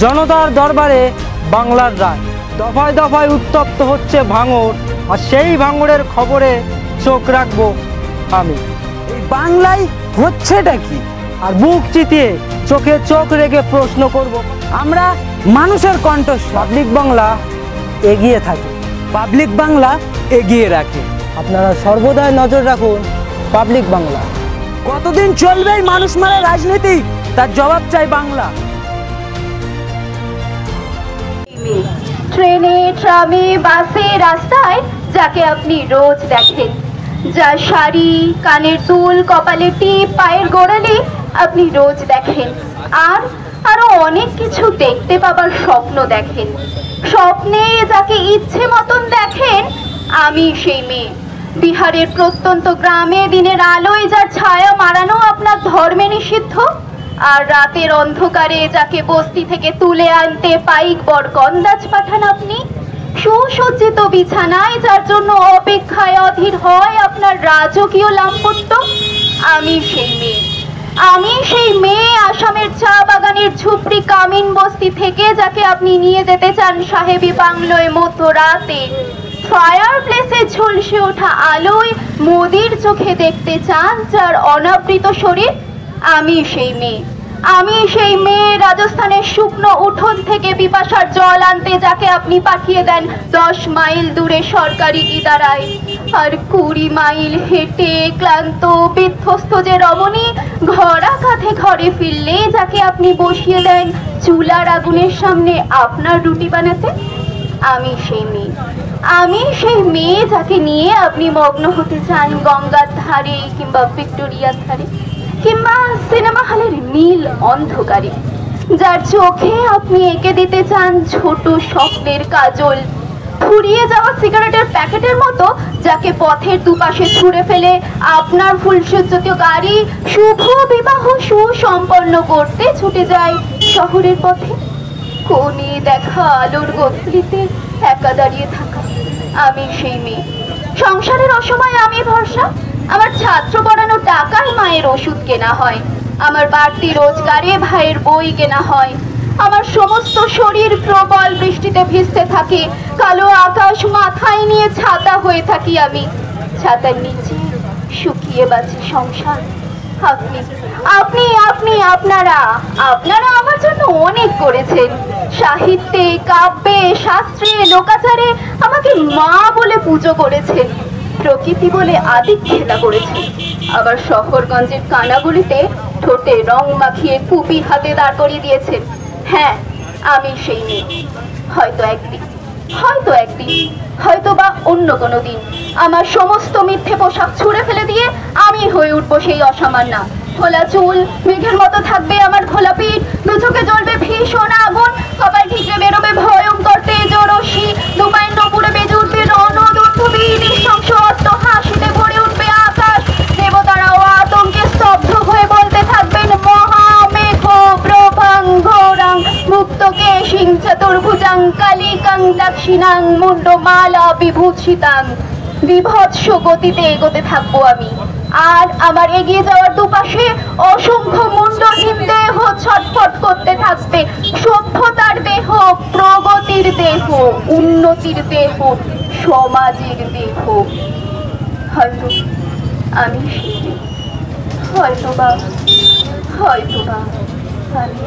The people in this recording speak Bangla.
জনতার দরবারে বাংলার রায়। দফায় দফায় উত্তপ্ত হচ্ছে ভাঙড়, আর সেই ভাঙড়ের খবরে চোখ রাখবো আমি। এই বাংলায় হচ্ছেটা কি? আর বুক চিতিয়ে চোখে চোখ রেখে প্রশ্ন করব। আমরা মানুষের কণ্ঠস্বর। পাবলিক বাংলা এগিয়ে থাকে, পাবলিক বাংলা এগিয়ে রাখে। আপনারা সর্বদাই নজর রাখুন পাবলিক বাংলা। কতদিন চলবে এই মানুষ মারা রাজনীতি? তার জবাব চাই বাংলা। ট্রেনে, ট্রামে, বাসে, রাস্তায় যাকে আপনি রোজ দেখেন, যার শাড়ি, কানের দুল, কপালে টিপ, পায়ের গোড়ালি আপনি রোজ দেখেন, আর আরো অনেক কিছু দেখতে পাবার স্বপ্ন দেখেন। স্বপ্নে যাকে ইচ্ছে মতন দেখেন, আমি সেই মেয়ে। বিহারের প্রত্যন্ত গ্রামে দিনের আলোয় যার ছায়া মারানো আপনার ধর্মে নিষিদ্ধ, আর রাতের অন্ধকারে যাকে বস্তি থেকে তুলে আনতে পাইক বরকন্দাজ পাঠান আপনি। সুসজ্জিত বিছানায় যার জন্য অপেক্ষায় অধীর হয় আপনার রাজকীয় লাম্পট্য, আমি সেই মেয়ে। আমি সেই মেয়ে আসামের চা বাগানের ঝুপড়ি কামিন বস্তি থেকে যাকে আপনি নিয়ে যেতে চান সাহেবী বাংলোয় মধ্যরাতে। ফায়ার প্লেসে ঝলসে ওঠা আলোয় মোদির চোখে দেখতে চান যার অনাবৃত শরীর, আমি সেই মেয়ে। আমি সেই মেয়ে রাজস্থানের শুকনো উঠোন থেকে পিপাসার জল আনতে যাকে আপনি পাঠিয়ে দেন 10 মাইল দূরে সরকারি ইদারায়। আর 20 মাইল হেঁটে ক্লান্ত বিধ্বস্ত যে রমণী ঘরা কাঁধে ঘরে ফিরলে যাকে আপনি বসিয়ে দেন চুলার আগুনের সামনে আপনার রুটি বানাতে, আমি সেই মেয়ে। আমি সেই মেয়ে যাকে নিয়ে আপনি মগ্ন হতে চান গঙ্গার ধারে কিংবা ভিক্টোরিয়ার ধারে কিংবা সিনেমা হলের নীল অন্ধকারে, যার চোখে আপনি এঁকে দিতে চান ছোট স্বপ্নের কাজল। ফুরিয়ে যাওয়া সিগারেটের প্যাকেটের মতো যাকে পথের দুপাশে ছুঁড়ে ফেলে আপনার ফুলসজ্জিত গাড়ি শুভ বিবাহ সুসম্পন্ন করতে ছুটে যায় শহরের পথে। কোণে দেখা আলোর গধূলিতে একা দাঁড়িয়ে থাকা, আমি সেই মেয়ে। সংসারের অসময়ে আমি ভরসা। আমার ছাত্র পড়ানো টাকায় মায়ের ওষুধ কেনা হয়, আমার বাড়তি রোজগারে ভাইয়ের বই কেনা হয়। আমার সমস্ত শরীর প্রবল বৃষ্টিতে ভিজতে থাকে, কালো আকাশ মাথায় নিয়ে ছাতা হয়ে থাকি আমি। ছাতার নিচে শুকিয়ে বাঁচি সংসার। আপনি আপনি আপনি আপনারা আপনারা আমার জন্য অনেক করেছেন। সাহিত্যে, কাব্যে, শাস্ত্রে, লোকাচারে আমাকে মা বলে পুজো করেছেন, প্রকৃতি বলে আদিক্ষেতা করেছেন। আবার শহরগঞ্জের কানাগুলিতে ঠোঁটে রং মাখিয়ে কুপি হাতে দাঁড় করিয়ে দিয়েছেন। হ্যাঁ, আমি সেই মেয়ে। হয়তো একদিন, হয়তো বা অন্য কোনো দিন আমার সমস্ত মিথ্যে পোশাক ছুঁড়ে ফেলে দিয়ে আমি হয়ে উঠবো সেই অসামান্যা। খোলা চুল, মেঘের মতো থাকবে আমার খোলা পিঠ, দু চোখে জ্বলবে ভীষণ আগুন, কপাল ঠিকরে বেরোবে ভয়ঙ্কর তেজ ও রশ্মি, দুপায়ের নপুরে বেজে উঠবে রণদুর্ধবী নৃশংস হাসিতে ভরে উঠবে আকাশ। দেবতারাও আতঙ্কে স্তব্ধ হয়ে বলতে থাকবেন মহামেঘ প্রভাং ঘোরাং মুক্তকে সিং চতুর্ভুজাং কালিকাং দক্ষিণাং মুন্ডমালা বিভূষিতাং। বিভৎস গতিতে এগোতে থাকবো আমি, আর আমার এগিয়ে যাওয়ার দুপাশে অসংখ্য মুন্ডহীন দেহ ছটফট করতে থাকবে। সভ্যতার দেহ, প্রগতির দেহ, উন্নতির দেহ, সমাজের দেহ। হয়তো আমি হয়তোবা আমি